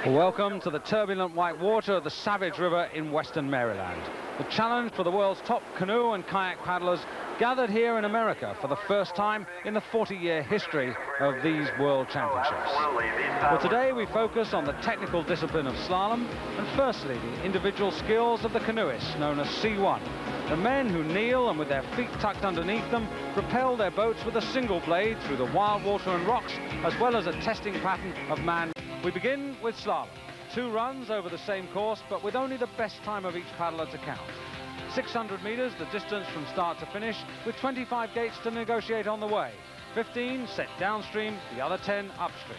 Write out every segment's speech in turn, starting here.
Welcome to the turbulent white water of the Savage River in western Maryland. The challenge for the world's top canoe and kayak paddlers gathered here in America for the first time in the 40-year history of these World Championships. Well, today we focus on the technical discipline of slalom and firstly the individual skills of the canoeists known as C1. The men who kneel and with their feet tucked underneath them propel their boats with a single blade through the wild water and rocks, as well as a testing pattern of man. We begin with slalom. 2 runs over the same course, but with only the best time of each paddler to count. 600 meters, the distance from start to finish, with 25 gates to negotiate on the way. 15 set downstream, the other 10 upstream.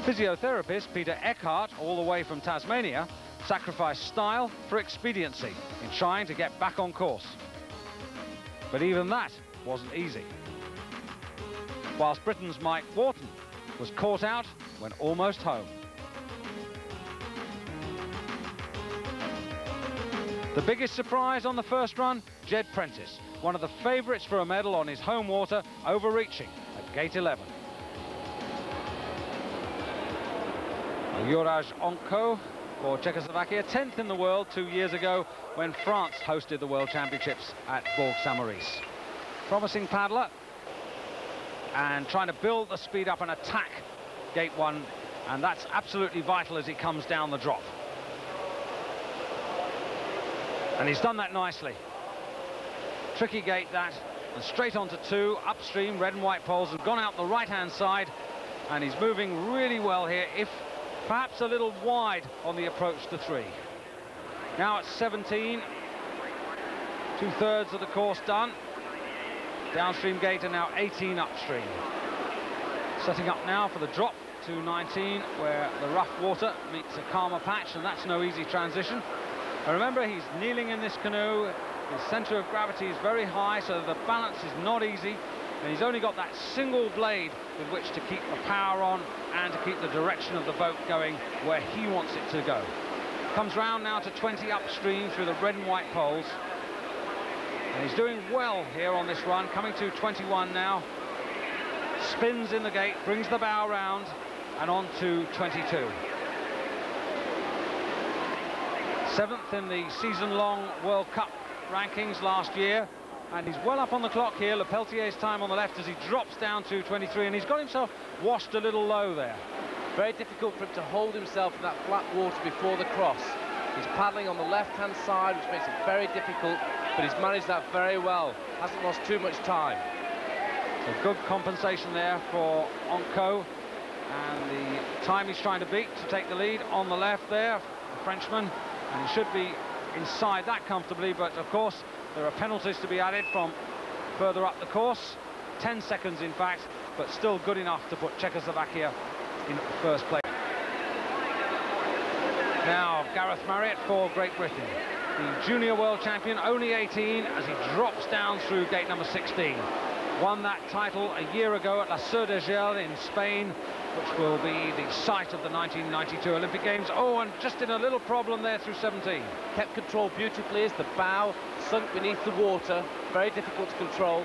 Physiotherapist Peter Eckhart, all the way from Tasmania, sacrificed style for expediency in trying to get back on course. But even that wasn't easy. Whilst Britain's Mike Wharton was caught out when almost home. The biggest surprise on the first run, Jed Prentice, one of the favourites for a medal on his home water, overreaching at gate 11. Juraj Onko for Czechoslovakia, 10th in the world 2 years ago when France hosted the World Championships at Bourg-Saint-Maurice. Promising paddler and trying to build the speed up and attack gate 1, and that's absolutely vital as he comes down the drop. And he's done that nicely. Tricky gate that, and straight onto 2, upstream, red and white poles have gone out the right-hand side, and he's moving really well here, if perhaps a little wide on the approach to 3. Now at 17, 2/3 of the course done. Downstream gate and now 18 upstream. Setting up now for the drop to 19, where the rough water meets a calmer patch, and that's no easy transition. And remember, he's kneeling in this canoe. His centre of gravity is very high, so the balance is not easy. And he's only got that single blade with which to keep the power on and to keep the direction of the boat going where he wants it to go. Comes round now to 20 upstream through the red and white poles. And he's doing well here on this run, coming to 21 now. Spins in the gate, brings the bow round, and on to 22. 7th in the season-long World Cup rankings last year, and he's well up on the clock here. Lepeltier's time on the left as he drops down to 23, and he's got himself washed a little low there. Very difficult for him to hold himself in that flat water before the cross. He's paddling on the left-hand side, which makes it very difficult, but he's managed that very well. Hasn't lost too much time. So good compensation there for Onko, and the time he's trying to beat to take the lead on the left there, the Frenchman, and he should be inside that comfortably, but of course there are penalties to be added from further up the course. 10 seconds in fact, but still good enough to put Czechoslovakia in first place. Now Gareth Marriott for Great Britain, the junior world champion, only 18, as he drops down through gate number 16. Won that title a year ago at La Seu d'Urgell in Spain, which will be the site of the 1992 Olympic Games. Oh, and just in a little problem there through 17. Kept control beautifully as the bow sunk beneath the water. Very difficult to control.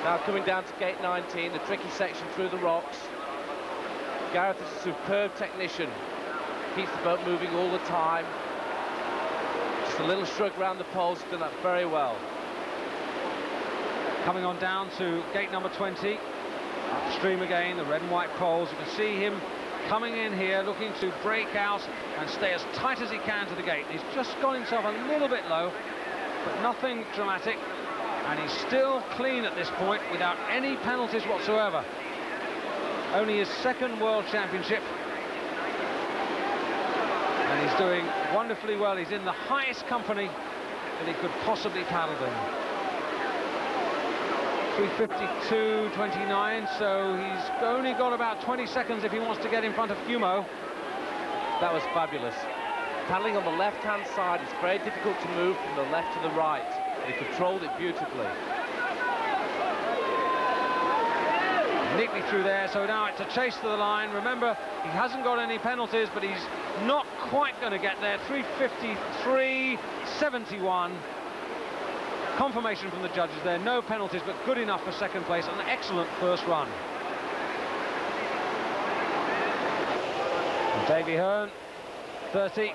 Now coming down to gate 19, the tricky section through the rocks. Gareth is a superb technician. Keeps the boat moving all the time. Just a little shrug around the poles, done that very well. Coming on down to gate number 20, upstream again, the red and white poles. You can see him coming in here, looking to break out and stay as tight as he can to the gate. He's just got himself a little bit low, but nothing dramatic, and he's still clean at this point without any penalties whatsoever. Only his 2nd World Championship, and he's doing wonderfully well. He's in the highest company that he could possibly paddle in. 3:52.29, so he's only got about 20 seconds if he wants to get in front of Fumo. That was fabulous. Paddling on the left-hand side, it's very difficult to move from the left to the right. He controlled it beautifully. Neatly through there, so now it's a chase to the line. Remember, he hasn't got any penalties, but he's not quite going to get there. 3:53.71. Confirmation from the judges there, no penalties, but good enough for 2nd place. An excellent first run. Davy Hearn, 30,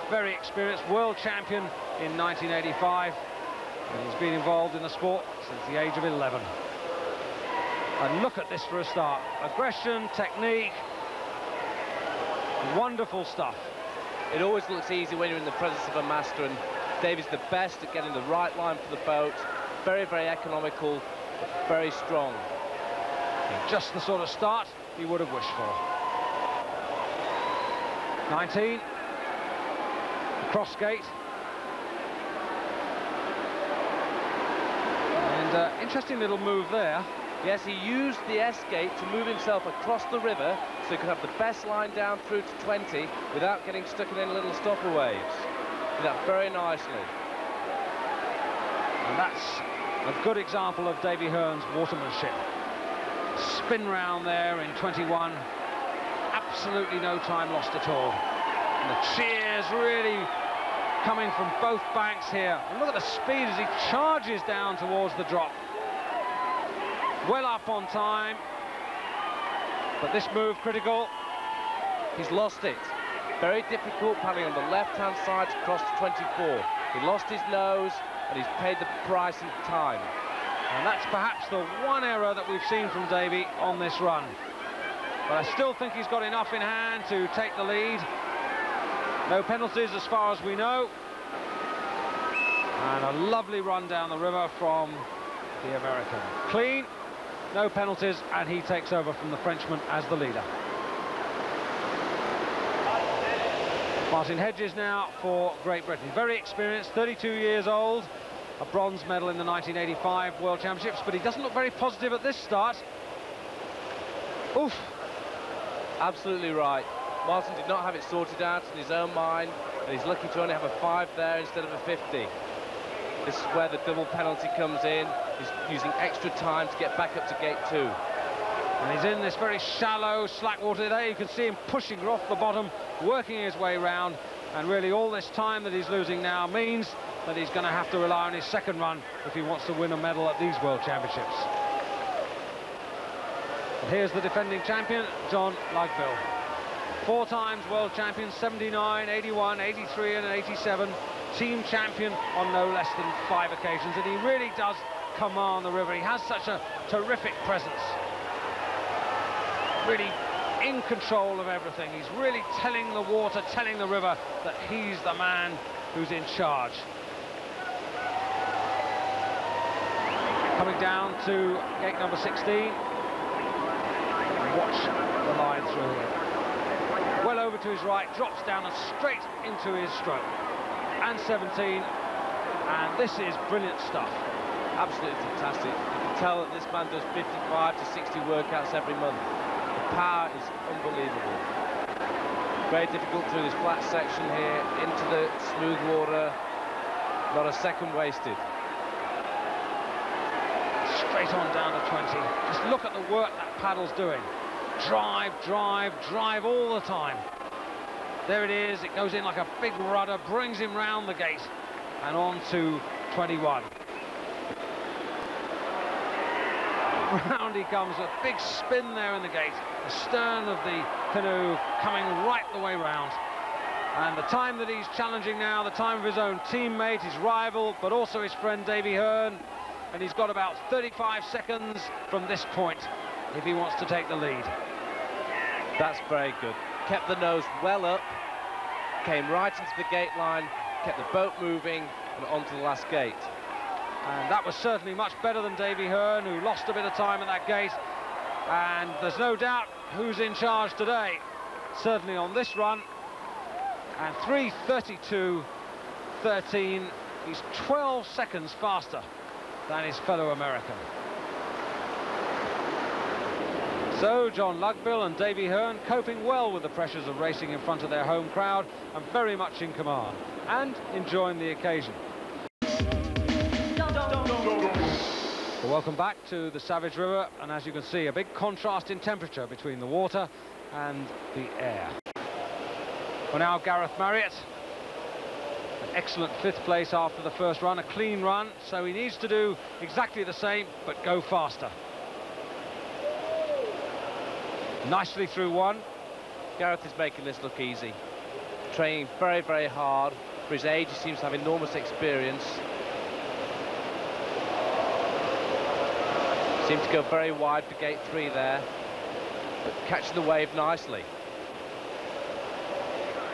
very experienced, world champion in 1985. And he's been involved in the sport since the age of 11. And look at this for a start. Aggression, technique, wonderful stuff. It always looks easy when you're in the presence of a master, and Davy's the best at getting the right line for the boat. Very, very economical, very strong. Just the sort of start he would have wished for. 19, the cross gate. And interesting little move there. Yes, he used the S-gate to move himself across the river so he could have the best line down through to 20 without getting stuck in any little stopper waves. Did that very nicely. And that's a good example of Davy Hearn's watermanship. Spin round there in 21. Absolutely no time lost at all. And the cheers really coming from both banks here. And look at the speed as he charges down towards the drop. Well up on time. But this move critical. He's lost it. Very difficult paddling on the left-hand side to cross to 24. He lost his nose and he's paid the price in time. And that's perhaps the one error that we've seen from Davy on this run. But I still think he's got enough in hand to take the lead. No penalties as far as we know. And a lovely run down the river from the American. Clean, no penalties, and he takes over from the Frenchman as the leader. Martin Hedges now for Great Britain. Very experienced, 32 years old. A bronze medal in the 1985 World Championships, but he doesn't look very positive at this start. Oof. Absolutely right. Martin did not have it sorted out in his own mind, and he's lucky to only have a 5 there instead of a 50. This is where the double penalty comes in. He's using extra time to get back up to gate 2. And he's in this very shallow, slack water there. You can see him pushing her off the bottom, working his way round, and really all this time that he's losing now means that he's going to have to rely on his second run if he wants to win a medal at these World Championships. And here's the defending champion, Jon Lugbill. 4 times world champion, 79, 81, 83 and 87. Team champion on no less than 5 occasions, and he really does command the river. He has such a terrific presence. Really in control of everything. He's really telling the water, telling the river that he's the man who's in charge. Coming down to gate number 16. Watch the line through here. Well over to his right, drops down and straight into his stroke. And 17, and this is brilliant stuff. Absolutely fantastic. You can tell that this man does 55 to 60 workouts every month. The power is unbelievable. Very difficult through this flat section here, into the smooth water. Not a second wasted. Straight on down to 20. Just look at the work that paddle's doing. Drive, drive, drive all the time. There it is, it goes in like a big rudder, brings him round the gate and on to 21. Round he comes, a big spin there in the gate. The stern of the canoe coming right the way round. And the time that he's challenging now, the time of his own teammate, his rival, but also his friend Davy Hearn. And he's got about 35 seconds from this point if he wants to take the lead. That's very good. Kept the nose well up, came right into the gate line, kept the boat moving and onto the last gate. And that was certainly much better than Davy Hearn, who lost a bit of time at that gate. And there's no doubt who's in charge today, certainly on this run. And 3:32.13, he's 12 seconds faster than his fellow American. So Jon Lugbill and Davy Hearn coping well with the pressures of racing in front of their home crowd and very much in command and enjoying the occasion. Well, welcome back to the Savage River, and as you can see, a big contrast in temperature between the water and the air. Well, now Gareth Marriott, an excellent 5th place after the first run, a clean run, so he needs to do exactly the same but go faster. Nicely through one, Gareth is making this look easy. Training very, very hard. For his age, he seems to have enormous experience. Seems to go very wide for gate 3 there, but catching the wave nicely.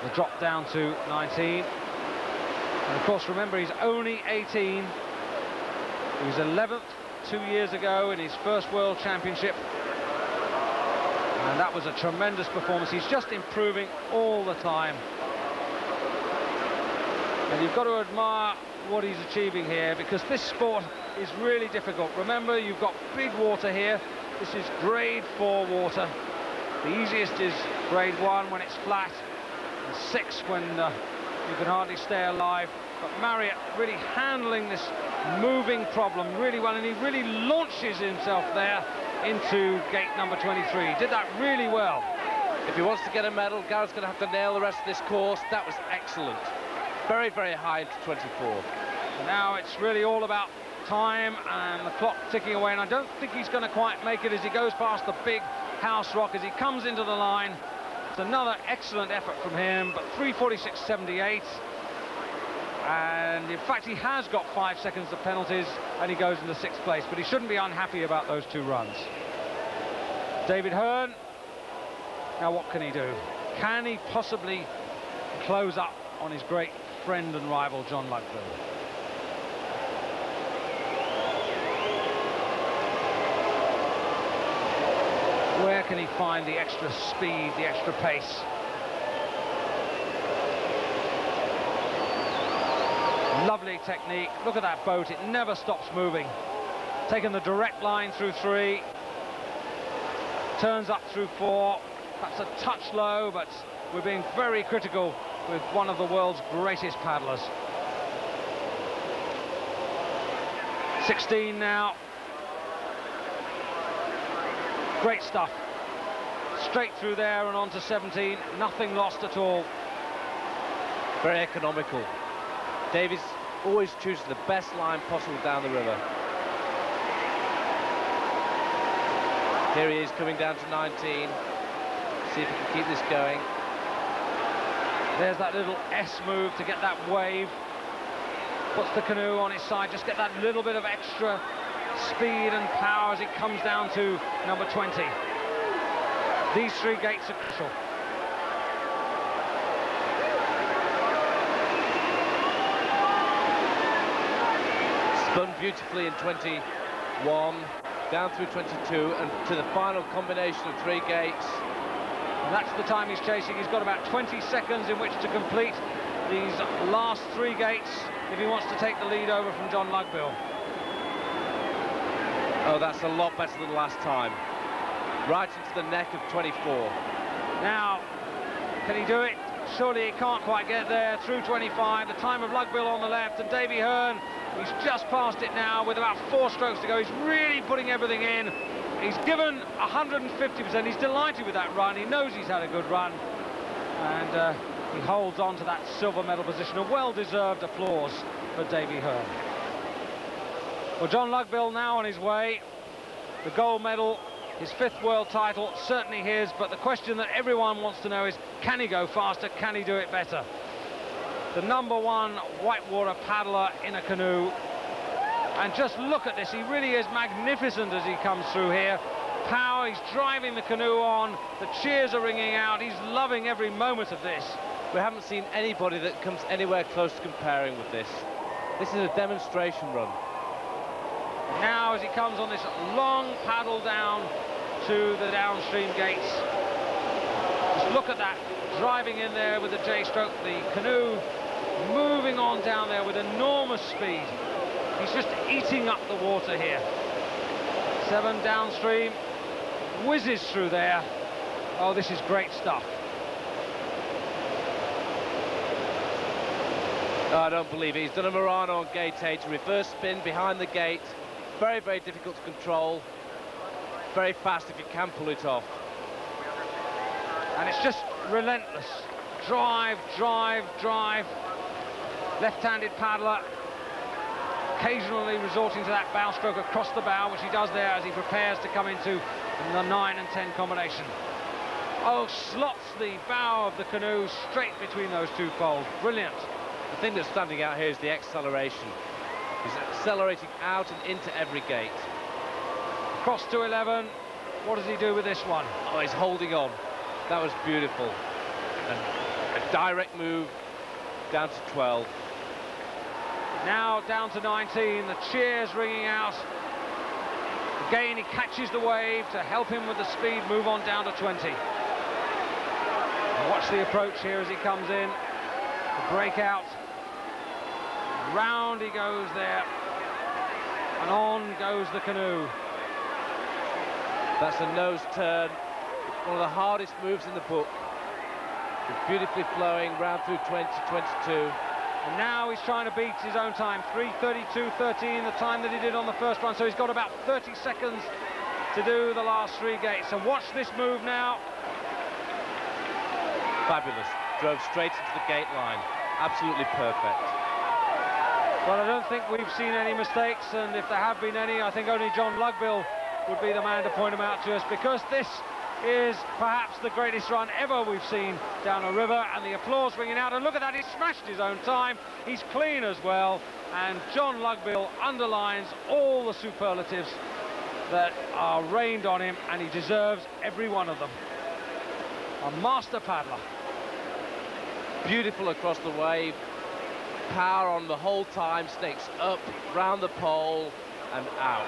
The drop down to 19. And of course, remember, he's only 18. He was 11th 2 years ago in his first World Championship. And that was a tremendous performance. He's just improving all the time. And you've got to admire what he's achieving here, because this sport is really difficult. Remember, you've got big water here. This is grade 4 water. The easiest is grade 1 when it's flat, and 6 when you can hardly stay alive. But Marriott really handling this moving problem really well, and he really launches himself there into gate number 23. He did that really well. If he wants to get a medal, Gareth's going to have to nail the rest of this course. That was excellent. Very, very high into 24. Now it's really all about time and the clock ticking away, and I don't think he's going to quite make it as he goes past the big house rock as he comes into the line. It's another excellent effort from him, but 3:46.78. And in fact, he has got 5 seconds of penalties, and he goes into 6th place, but he shouldn't be unhappy about those 2 runs. David Hearn, now what can he do? Can he possibly close up on his great friend and rival, Jon Lugbill? Where can he find the extra speed, the extra pace? Lovely technique. Look at that boat, it never stops moving. Taking the direct line through 3, turns up through 4. That's a touch low, but we're being very critical with one of the world's greatest paddlers. 16 now. Great stuff. Straight through there and on to 17. Nothing lost at all. Very economical. Davies always chooses the best line possible down the river. Here he is coming down to 19. See if he can keep this going. There's that little S move to get that wave. Puts the canoe on his side, just get that little bit of extra speed and power as it comes down to number 20. These 3 gates are crucial. Spun beautifully in 21, down through 22, and to the final combination of 3 gates. And that's the time he's chasing. He's got about 20 seconds in which to complete these last 3 gates if he wants to take the lead over from Jon Lugbill. Oh, that's a lot better than last time. Right into the neck of 24. Now, can he do it? Surely he can't quite get there. Through 25, the time of Lugbill on the left, and Davy Hearn, he's just past it now with about 4 strokes to go. He's really putting everything in. He's given 150%. He's delighted with that run. He knows he's had a good run. And he holds on to that silver medal position. A well-deserved applause for Davy Hearn. Well, Jon Lugbill now on his way. The gold medal, his 5th world title, certainly his. But the question that everyone wants to know is, can he go faster? Can he do it better? The #1 whitewater paddler in a canoe. And just look at this, he really is magnificent as he comes through here. Power, he's driving the canoe on, the cheers are ringing out, he's loving every moment of this. We haven't seen anybody that comes anywhere close to comparing with this. This is a demonstration run. Now as he comes on this long paddle down to the downstream gates. Just look at that, driving in there with the J-stroke, the canoe moving on down there with enormous speed. He's just eating up the water here. 7 downstream, whizzes through there. Oh, this is great stuff. Oh, I don't believe it. He's done a Murano on gate 8, reverse spin behind the gate. Very, very difficult to control. Very fast if you can pull it off. And it's just relentless. Drive, drive, drive. Left-handed paddler. Occasionally resorting to that bow stroke across the bow, which he does there as he prepares to come into the 9 and 10 combination. Oh, slots the bow of the canoe straight between those two poles. Brilliant. The thing that's standing out here is the acceleration. He's accelerating out and into every gate. Cross to 11. What does he do with this one? Oh, he's holding on. That was beautiful. And a direct move down to 12. Now down to 19. The cheers ringing out. Again, he catches the wave to help him with the speed, move on down to 20. And watch the approach here as he comes in. The breakout. Round he goes there. And on goes the canoe. That's a nose turn. One of the hardest moves in the book. It's beautifully flowing round through 20, 22. And now he's trying to beat his own time, 3:32.13, the time that he did on the first run. So he's got about 30 seconds to do the last three gates. And watch this move now. Fabulous. Drove straight into the gate line. Absolutely perfect. Well, I don't think we've seen any mistakes, and if there have been any, I think only Jon Lugbill would be the man to point them out to us, because this is perhaps the greatest run ever we've seen down a river, and the applause ringing out. And look at that, he smashed his own time. He's clean as well, and Jon Lugbill underlines all the superlatives that are rained on him, and he deserves every one of them. A master paddler. Beautiful across the wave. Power on the whole time, snakes up, round the pole, and out.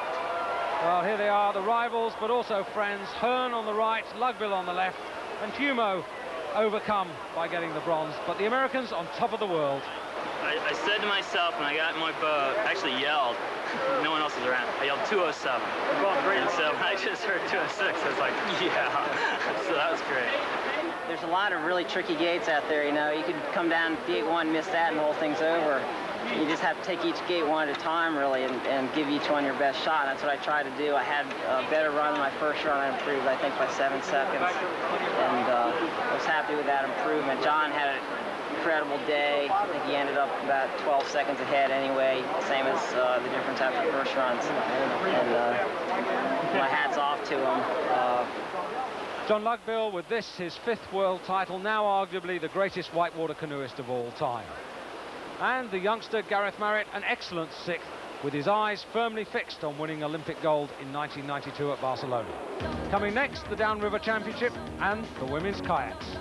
Well, here they are, the rivals, but also friends. Hearn on the right, Lugbill on the left, and Humo overcome by getting the bronze. But the Americans on top of the world. I said to myself when I got in my boat, I actually yelled, no one else was around, I yelled 207. And so I just heard 206, I was like, yeah. So that was great. There's a lot of really tricky gates out there, you know. You could come down gate one, miss that, and the whole thing's over. You just have to take each gate one at a time, really, and give each one your best shot. That's what I tried to do. I had a better run in my first run. I improved, I think, by 7 seconds. And I was happy with that improvement. Jon had an incredible day. I think he ended up about 12 seconds ahead anyway, same as the difference after first runs. And my hat's off to him. Jon Lugbill with this, his 5th world title, now arguably the greatest whitewater canoeist of all time. And the youngster Gareth Marriott, an excellent 6th, with his eyes firmly fixed on winning Olympic gold in 1992 at Barcelona. Coming next, the Downriver Championship and the women's kayaks.